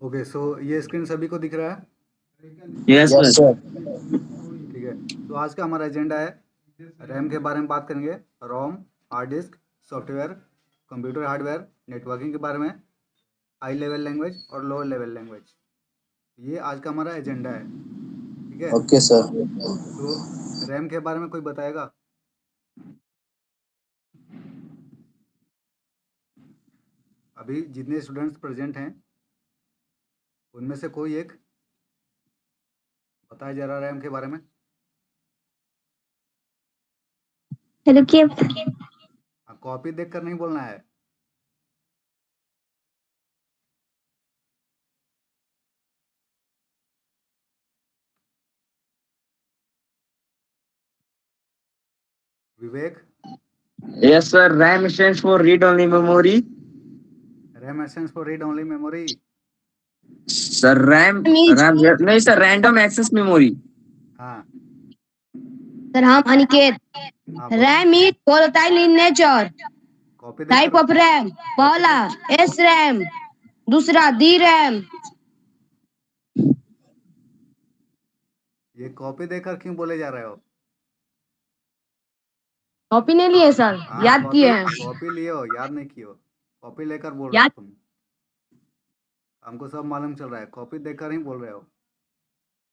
Okay, सो ये screen सभी को दिख रहा है? Yes yes sir. सर। ठीक है। तो आज का हमारा एजेंडा है, रैम के बारे में बात करेंगे, ROM, hard disk, software, computer hardware, networking के बारे में, हाई लेवल लैंग्वेज और लोअर लेवल लैंग्वेज। ये आज का हमारा एजेंडा है। ठीक है। Okay sir. तो रैम के बारे में कोई बताएगा? अभी जितने स्टूडेंट्स प्रेजेंट हैं उनमें से कोई एक बताया जा रहा रैम के बारे में। रुकिए। कॉपी देखकर नहीं बोलना है। Vivek, yes sir, RAM stands for read only memory. RAM stands for read only memory. Sir RAM means RAM नहीं सर, रैंडम एक्सेस मेमोरी। हाँ सर हम अनिकेत। हाँ, बोलो। RAM is volatile in nature. Copy type देखकर ऑफ रैम, कॉपी पहला देख S RAM, दूसरा D RAM. ये कॉपी देखकर क्यों बोले जा रहे हो? कॉपी नहीं लिए सर, हाँ, याद किए कॉपी हैं। कॉपी लिए हो, याद नहीं किए हो। कॉपी लेकर बोल रहे हो याद। तुम। हमको सब मालूम चल रहा है, कॉपी देखकर ही बोल रहे हो।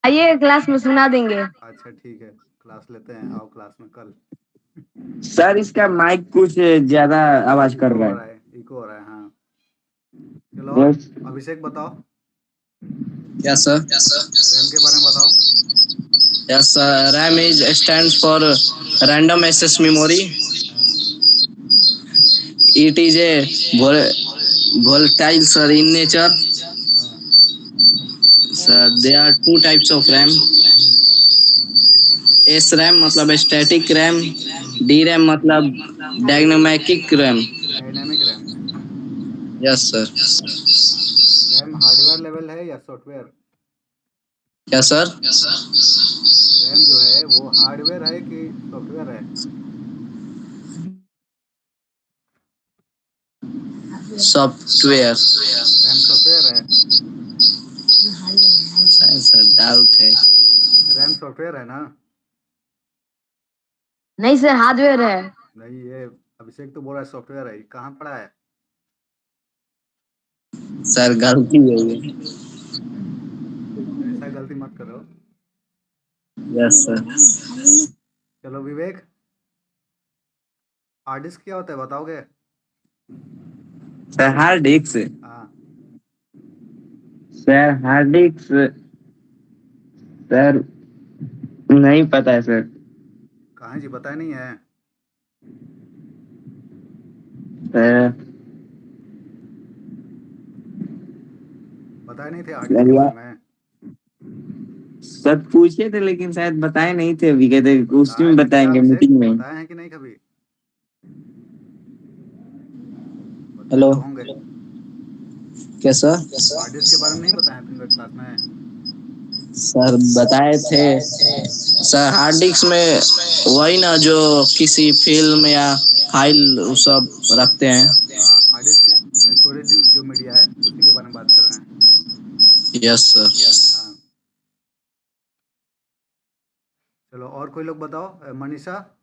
आइए क्लास में सुना देंगे। अच्छा ठीक है, क्लास लेते हैं, आओ क्लास में कल। सर इसका माइक कुछ ज्यादा आवाज कर इको रहा हो है। रहा है, इको हो रहा है, हाँ। चलो, और यस अभिषेक बताओ, यस सर। रैम के बारे में बताओ। Yes sir, RAM is stands for random access memory. हाँ it is a volatile sir in nature. हाँ। Sir, there are two types of RAM. Hmm S RAM मतलब static RAM, हम्म। D RAM मतलब dynamic RAM. Dynamic RAM. Yes sir. हाँ। RAM hardware level है या software? Yes sir. RAM जो है वो hardware है कि सॉफ्टवेयर है? Software. रैम सॉफ्टवेयर है। Sir, doubt है। रैम सॉफ्टवेयर है ना? नहीं सर, हार्डवेयर है। नहीं, ये अभिषेक तो बोल रहा है सॉफ्टवेयर है। ये कहाँ पड़ा है? सर गलती है ये। ऐसा गलती मत करो। Yes sir. चलो विवेक, हार्ड डिस्क क्या होता है बताओगे? Sir, hard disk. हाँ। सर हार्ड डिस्क, सर नहीं पता है सर। कहाँ जी, बताया नहीं है? सर बताए नहीं थे हार्ड डिस्क सर के बारे या- में? सर पूछे थे लेकिन शायद बताए नहीं थे, अभी कहते उसी बताया में नहीं थे क्या बताएंगे अभिषेक? मीटिंग में। बताए हैं कि नहीं कभी? बताए हेलो। तो होंगे। कैसा? हार्ड डिस्क के बारे में नहीं बताए हैं तुमको क्लास में? सर बताए थे। सर हार्ड डिस्क में वही ना जो किसी फिल्म या फाइल वो सब रखते हैं। हाँ, हार्ड डिस्क स्टोरेज जो मीडिया है उसी के बारे में बात कर रहे हैं। Yes sir. हाँ। चलो, और कोई लोग बताओ। मनीषा।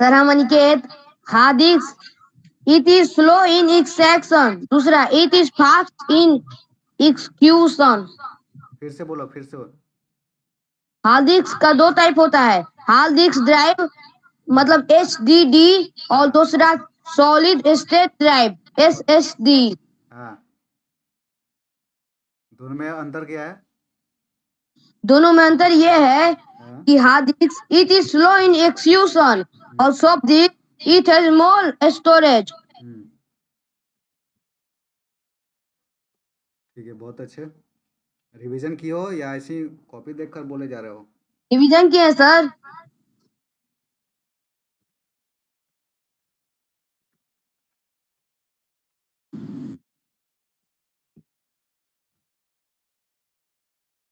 सर हम अनिकेत। हाँ। Hard disk it is slow in execution, दूसरा it is fast in execution. फिर से बोलो, फिर से बोलो। हार्ड डिस्क का दो टाइप होता है, हार्ड डिस्क ड्राइव मतलब HDD, और हाँ दूसरा सॉलिड स्टेट ड्राइव SSD। हाँ। दोनों में अंतर क्या है? दोनों में अंतर यह है हाँ। कि hard disk it is slow in execution और soft disk it has more storage. Hmm. ठीक है, बहुत अच्छे। रिवीजन की हो या ऐसी कॉपी देखकर बोले जा रहे हो? डिवीजन किए सर।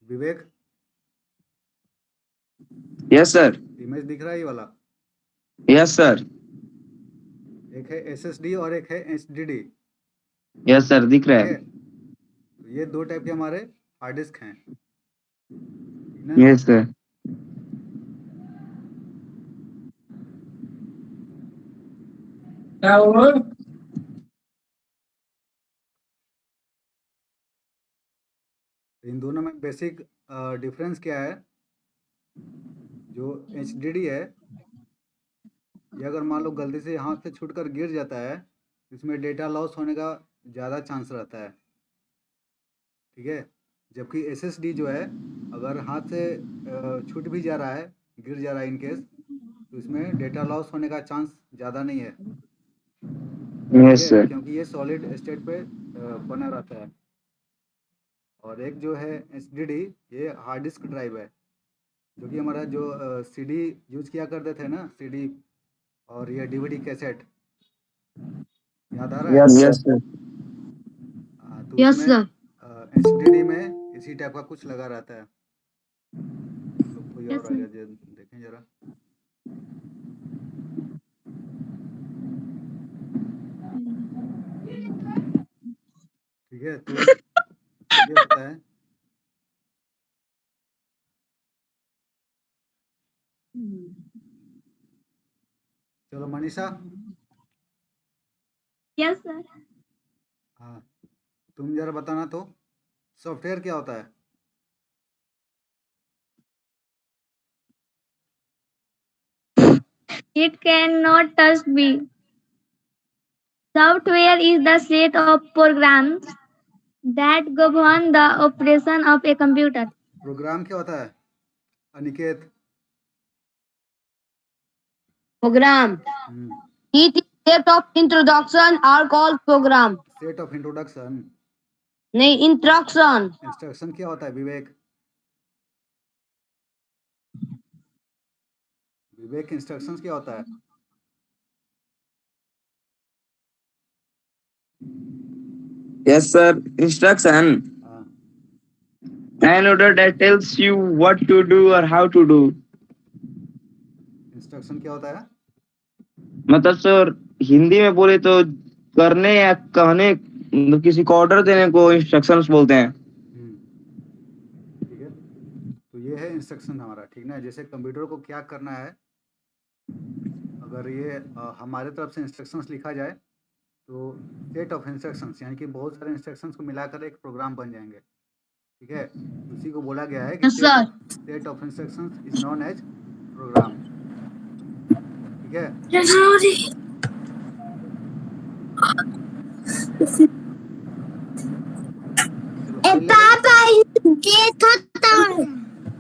विवेक, यस सर। इमेज दिख रहा है ये वाला? Yes sir. एक है SSD और एक है HDD। यस सर, दिख रहा ठीक है। है। तो ये दो टाइप के हमारे हार्ड डिस्क हैं, ठीक ना। Yes sir. इन दोनों में बेसिक डिफरेंस क्या है? जो HDD है, ये अगर मान लो गलती से हाथ से छूटकर गिर जाता है, इसमें डेटा लॉस होने का ज़्यादा चांस रहता है, ठीक है। जबकि SSD जो है, अगर हाथ से छूट भी जा रहा है, गिर जा रहा है इन केस, तो इसमें डेटा लॉस होने का चांस ज़्यादा नहीं है, ठीक यस है, सर। क्योंकि ये सॉलिड स्टेट पे बना रहता है। और एक जो है HDD, ये हार्ड डिस्क ड्राइव है, जो कि हमारा जो CD यूज किया करते थे ना, CD और ये DVD कैसेट, याद आ रहा है? Yes sir. हाँ, तो यस उसमें सर। HDD में इसी टाइप का कुछ लगा रहता है। हम लोग कोई यस और सर। आइडिया देखें जरा। ठीक है, तो ये होता है। चलो मनीषा, यस सर। हाँ, तुम जरा बताना तो, सॉफ्टवेयर क्या होता है? It cannot touch be. Software is the set of programs that govern the operation of a computer. Program क्या होता है Aniket? Program. Hmm, It is set of introduction are called program. Set of introduction. नहीं, instruction. Instruction क्या होता है Vivek? Vivek, instructions क्या होता है? Yes sir. इंस्ट्रक्शन, हाँ, an order that tells you what to do or how to do. Instruction क्या होता है? मतलब सर, हिंदी में बोले तो करने या कहने, मतलब किसी को ऑर्डर देने को इंस्ट्रक्शंस बोलते हैं। ठीक है, तो ये है इंस्ट्रक्शन हमारा, ठीक ना। जैसे कंप्यूटर को क्या करना है, अगर ये हमारे तरफ से इंस्ट्रक्शंस लिखा जाए, तो सेट ऑफ इंस्ट्रक्शंस यानी कि बहुत सारे इंस्ट्रक्शंस को मिलाकर एक प्रोग्राम बन जाएंगे, ठीक है। उसी को बोला गया है कि Yes, sir. Set of instructions is known as program, ठीक है। चलो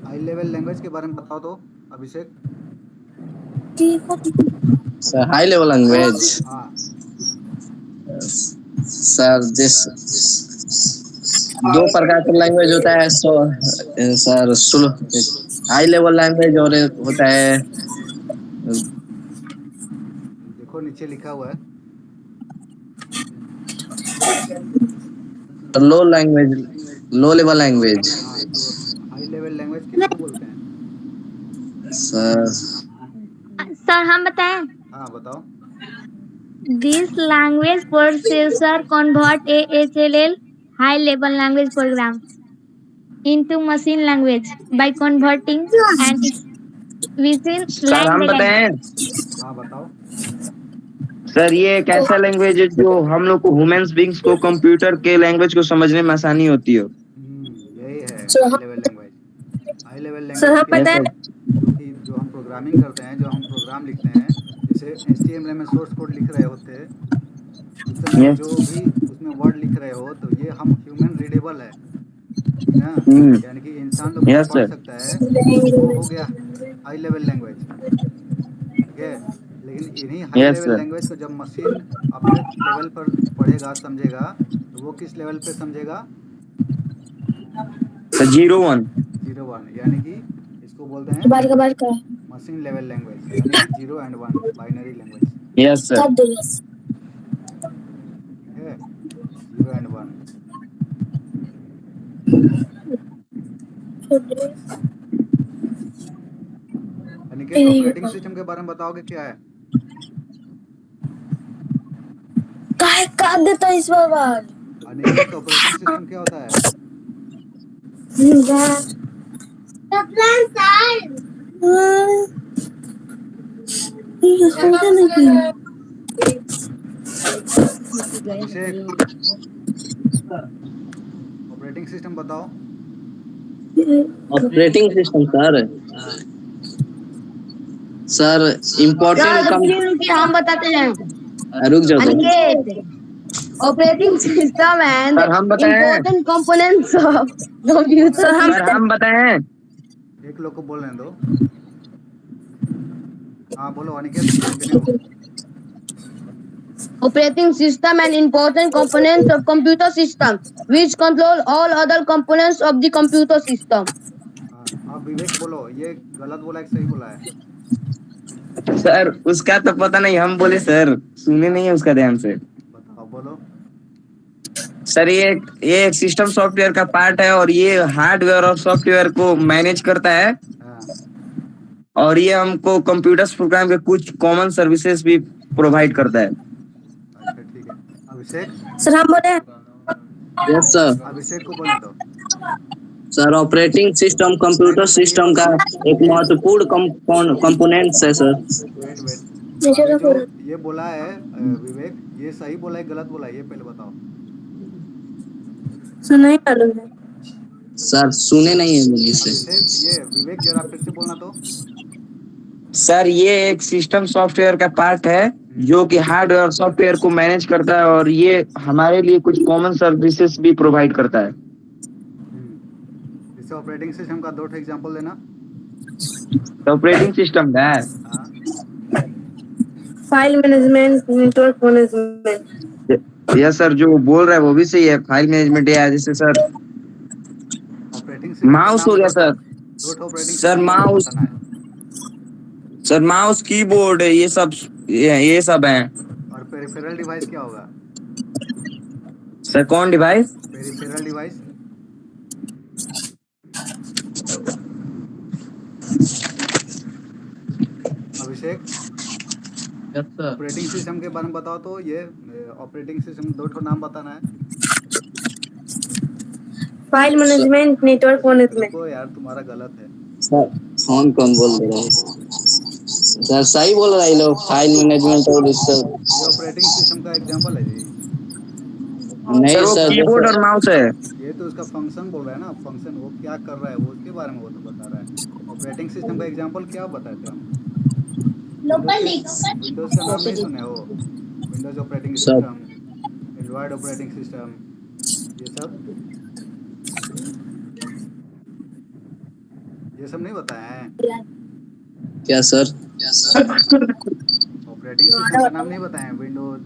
हाई लेवल लैंग्वेज के बारे में बताओ तो अभिषेक। सर हाई लेवल लैंग्वेज, हाँ, सर जिस दो प्रकार का लैंग्वेज होता है, सर हाई लेवल लैंग्वेज और एक होता है देखो नीचे लिखा हुआ है। लो लैंग्वेज, लो लेवल लैंग्वेज। हाँ, तो हाई लेवल लैंग्वेज किसको बोलते हैं? सर Sir, हम बताएं? हाँ बताओ। This language processor convert a HLL high level language program into machine language by converting an within sir line हम by line. बताएं? हाँ बताओ। सर ये एक ऐसा लैंग्वेज है जो हम लोग को ह्यूमंस बींग्स को कंप्यूटर के लैंग्वेज को समझने में आसानी होती है। यही है high level language. High level sir language हम क्या यस है? बताएं? सर। जो हम प्रोग्रामिंग करते हैं, जो हम प्रोग्राम लिखते हैं, जैसे HTML में सोर्स कोड लिख रहे होते हैं, उस समय यस। जो भी उसमें वर्ड लिख रहे हो, तो ये हम ह्यूमन रीडेबल है, ठीक ना। यानी कि इंसान लोग भी यस पढ़ सर। सकता है, तो वो हो गया हाई लेवल लैंग्वेज, ठीक है। लेकिन इन्हीं high yes level sir. Language को जब मशीन अपने लेवल पर पढ़ेगा, समझेगा, तो वो किस लेवल पे समझेगा? सर 01। 0 1, यानी कि इसको बोलते हैं बार का मशीन लेवल लैंग्वेज, यानी कि 0 and 1 binary language, yes sir. ठीक है। 0 and 1। अनिकेत, ऑपरेटिंग सिस्टम के बारे में बताओगे क्या है? काहे काट देता है इस बार? अनिकेत ऑपरेटिंग सिस्टम क्या होता है? अभिषेक ऑपरेटिंग सिस्टम बताओ। ऑपरेटिंग सिस्टम सर हाँ सर इम्पोर्टेंट कम रुकिए हम बताते हैं। रुक जाओ sir Aniket operating system and sir हम बताएं। Important components of computer sir हम बताएं। एक लोग को बोलने दो। हाँ बोलो Aniket continue. operating system and important components of computer system which control all other components of the computer system. हाँ अब विवेक बोलो, ये गलत बोला है कि सही बोला है? सर उसका तो पता नहीं, हम बोले सर, सुने नहीं है उसका ध्यान से। बताओ बोलो। सर ये एक सिस्टम सॉफ्टवेयर का पार्ट है और ये हार्डवेयर और सॉफ्टवेयर को मैनेज करता है हाँ और ये हमको कंप्यूटर प्रोग्राम के कुछ कॉमन सर्विसेज भी प्रोवाइड करता है। अच्छा ठीक है। अभिषेक सर हम बोले यस सर अभिषेक को बोलने दो। Sir operating system computer system का एक महत्वपूर्ण कंपोनेंट्स है सर वेट वेट, अभी जो ये बोला है विवेक, ये सही बोला है गलत बोला है, ये पहले बताओ। सर नहीं मालूम है। सर सुने नहीं है मुझे से अभिषेक ये विवेक जरा फिर से बोलना तो। सर ये एक सिस्टम सॉफ्टवेयर का पार्ट है जो कि हार्डवेयर और सॉफ्टवेयर को मैनेज करता है और ये हमारे लिए कुछ कॉमन सर्विसेज भी प्रोवाइड करता है। इसे ऑपरेटिंग सिस्टम का दो एग्जांपल देना। ऑपरेटिंग सिस्टम का है हाँ फाइल मैनेजमेंट नेटवर्क मैनेजमेंट। यह सर जो बोल रहा है वो भी सही है। फाइल मैनेजमेंट या जैसे सर ऑपरेटिंग सिस्टम का माउस नाम हो गया बताओ। सर। दो ऑपरेटिंग सर सिस्टम का नाम माउस, बताना है। सर माउस कीबोर्ड ये सब है। और पेरिफेरल डिवाइस क्या होगा? सर कौन डिवाइस? पेरिफेरल डिवाइस अभिषेक यस सर ऑपरेटिंग सिस्टम के बारे में बताओ तो। ये ऑपरेटिंग सिस्टम दो ठो नाम बताना है। File management network management. रुको यार तुम्हारा गलत है। सर फोन कम बोल रहे हैं सर सही बोल रहा है ये लोग फाइल मैनेजमेंट और इससे ये ऑपरेटिंग सिस्टम का एग्जांपल है जी। नहीं सर वो सर कीबोर्ड जैसे और माउस है। ये तो उसका फंक्शन बोल रहा है ना, फंक्शन वो क्या कर रहा है वो उसके बारे में वो तो बता रहा है। ऑपरेटिंग सिस्टम का एग्जांपल क्या बताए थे हम? विंडोज का नाम नहीं सुने हो? Windows operating sir system, Android operating system, ये सब नहीं बताए हैं? क्या सर ऑपरेटिंग सिस्टम का नाम नहीं बताए हैं? विंडोज,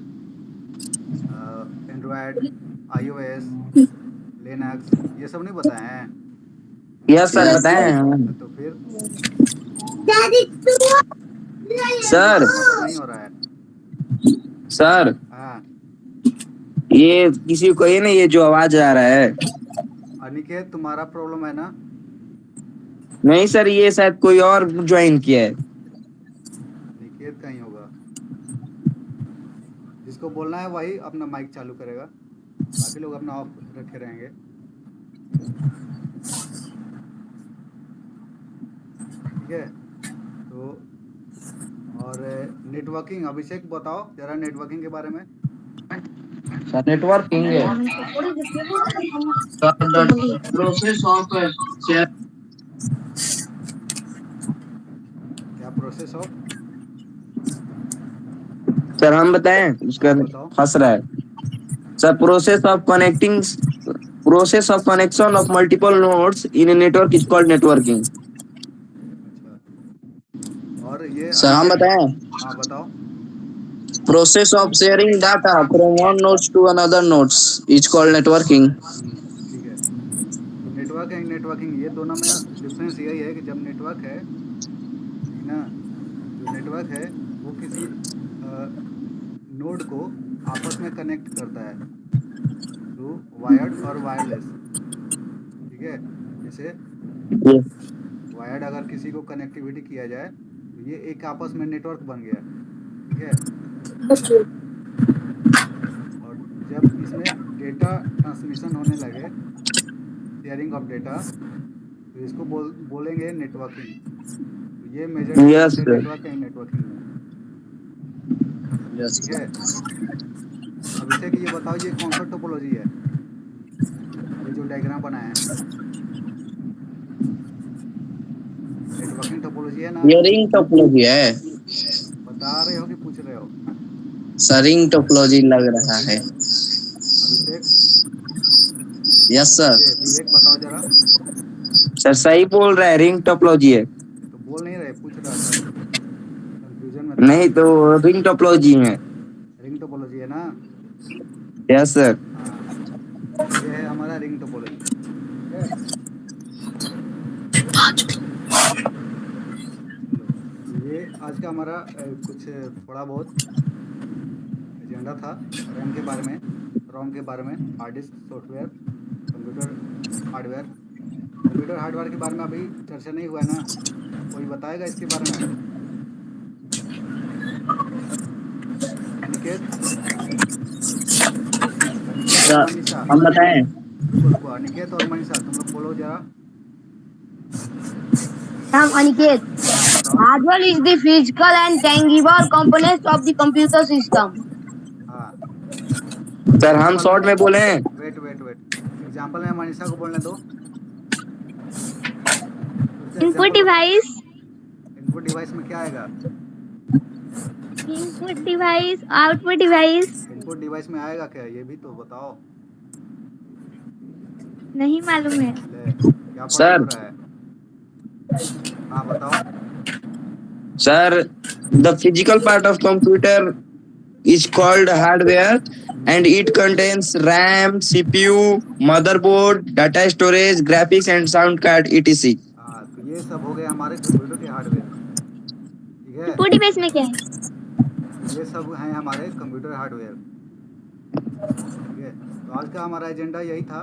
एंड्रॉयड, आईओएस, लिनक्स, ये सब नहीं बताए हैं? यह सर बताए हैं। तो फिर सर नहीं हो रहा है। सर हाँ ये किसी को ये नहीं, ये जो आवाज आ रहा है। अनिकेत तुम्हारा प्रॉब्लम है ना? नहीं सर ये शायद कोई और ज्वाइन किया है। अनिकेत का ही होगा। जिसको बोलना है वही अपना माइक चालू करेगा, बाकी लोग अपना ऑफ रखे रहेंगे। ठीक है तो और नेटवर्किंग अभिषेक बताओ जरा नेटवर्किंग के बारे में। सर नेटवर्किंग है। क्या प्रोसेस ऑफ? सर हम बताएं उसका हाँ बताओ। फंस रहा है। Sir process of connection of multiple nodes in a network is called networking. अच्छा और ये सर हम अनिकेत, बताएं हाँ बताओ। Process of sharing data from one nodes to another nodes is called networking ठीक है तो नेटवर्क एंड नेटवर्किंग ये दोनों में डिफरेंस यही है कि जब नेटवर्क है, ठीक ना, जो नेटवर्क है वो किसी नोड को आपस में कनेक्ट करता है थ्रू वायर्ड और वायरलेस। ठीक है जैसे वायर्ड अगर किसी को कनेक्टिविटी किया जाए तो ये एक आपस में नेटवर्क बन गया। ठीक है और जब इसमें डेटा ट्रांसमिशन होने लगे, शेयरिंग ऑफ डेटा, तो इसको बोलेंगे नेटवर्किंग। तो ये मेजर यस सर। नेटवर्क है नेटवर्किंग में। यस ठीक है, अभिषेक ये बताओ ये कौन सा टोपोलॉजी है, ये जो डायग्राम बनाया है नेटवर्किंग टोपोलॉजी है ना? ये रिंग टोपोलॉजी है बता रहे हो कि पूछ रहे हो? सर, रिंग टोपोलॉजी लग रहा है। अभिषेक, यस सर। ये विवेक बताओ जरा। सर सही बोल रहा है, रिंग टोपोलॉजी है। तो बोल नहीं रहे, पूछ रहा था, कंफ्यूजन में था। नहीं तो रिंग टोपोलॉजी है। रिंग टोपोलॉजी है ना? Yes sir. हाँ, ये है हमारा रिंग टोपोलॉजी। ठीक है, चलो ये आज का हमारा कुछ थोड़ा बहुत एजेंडा था रैम के बारे में, रोम के बारे में, hard disk, software, computer hardware. Computer hardware के बारे में अभी चर्चा नहीं हुआ है ना? कोई बताएगा इसके बारे में? अनिकेत, अनिकेत और सर मनीषा, हम बताएं? रुको रुको, अनिकेत और मनीषा तुम लोग बोलो जरा। I'm Aniket. हाँ बताओ। Hardware is the physical and tangible components of the computer system. हाँ, सर हम एग्जाम्पल शॉर्ट में बोले हैं। वेट वेट वेट, एग्जाम्पल में मनीषा को बोलने दो। Input device, इनपुट डिवाइस में क्या आएगा? input device, output device. Input device में आएगा क्या, ये भी तो बताओ। नहीं मालूम है। ले, क्या पढ़ाई हो रहा है? हाँ बताओ। Sir the physical part of computer is called hardware and it contains RAM, CPU, motherboard, data storage, graphics and sound card etc. हाँ, तो ये सब हो गए हमारे कंप्यूटर के हार्डवेयर। ठीक है, Input device में क्या है? ये सब हैं हमारे कंप्यूटर हार्डवेयर। ठीक है, तो आज का हमारा एजेंडा यही था।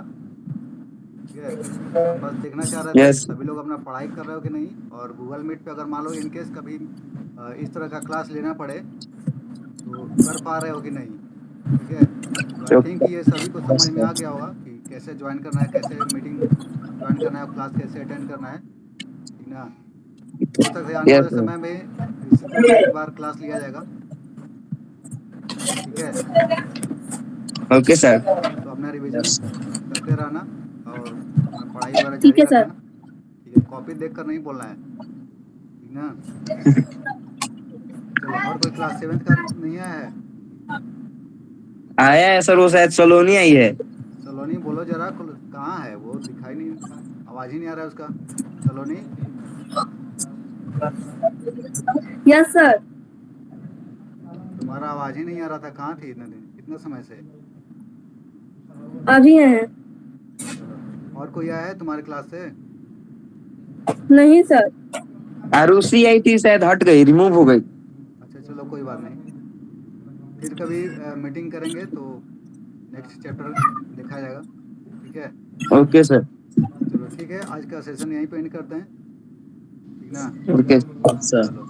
ठीक है, हम बस देखना चाह रहे थे Yes. सभी लोग अपना पढ़ाई कर रहे हो कि नहीं, और गूगल मीट पे अगर मान लो इनकेस कभी इस तरह का क्लास लेना पड़े तो कर पा रहे हो कि नहीं। ठीक है, तो आई थिंक ये सभी को समझ में आ गया होगा कि कैसे ज्वाइन करना है, कैसे मीटिंग ज्वाइन करना है, क्लास कैसे अटेंड करना है। ठीक ना? हो सकता है आने Yes, वाले sir. समय में इसी तरह से एक बार क्लास लिया जाएगा। ठीक है, Okay sir. तो अपना रिवीजन करते रहना और अपना पढ़ाई वगैरह ठीक जारी है, रखना। सर। ठीक है, कॉपी देखकर नहीं बोलना है। ठीक ना? चलो, और कोई क्लास 7th का नहीं आया है? आया है सर, वो शायद सलोनी आई है। सलोनी बोलो जरा, कहाँ है वो? दिखाई नहीं, आवाज़ ही नहीं आ रहा है उसका। सलोनी, Yes, sir. तुम्हारा आवाज़ ही नहीं आ रहा था, कहाँ थी इतने दिन, कितने समय से? अभी हैं? और कोई आया है तुम्हारे क्लास से? नहीं सर। आरुषि आई थी, शायद हट गई, रिमूव हो गई। अच्छा चलो, कोई बात नहीं, फिर कभी मीटिंग करेंगे तो नेक्स्ट चैप्टर देखा जाएगा। ठीक है, ओके सर। चलो ठीक है, आज का सेशन यहीं पे एंड करते हैं। ठीक ना? Okay sir. चलो।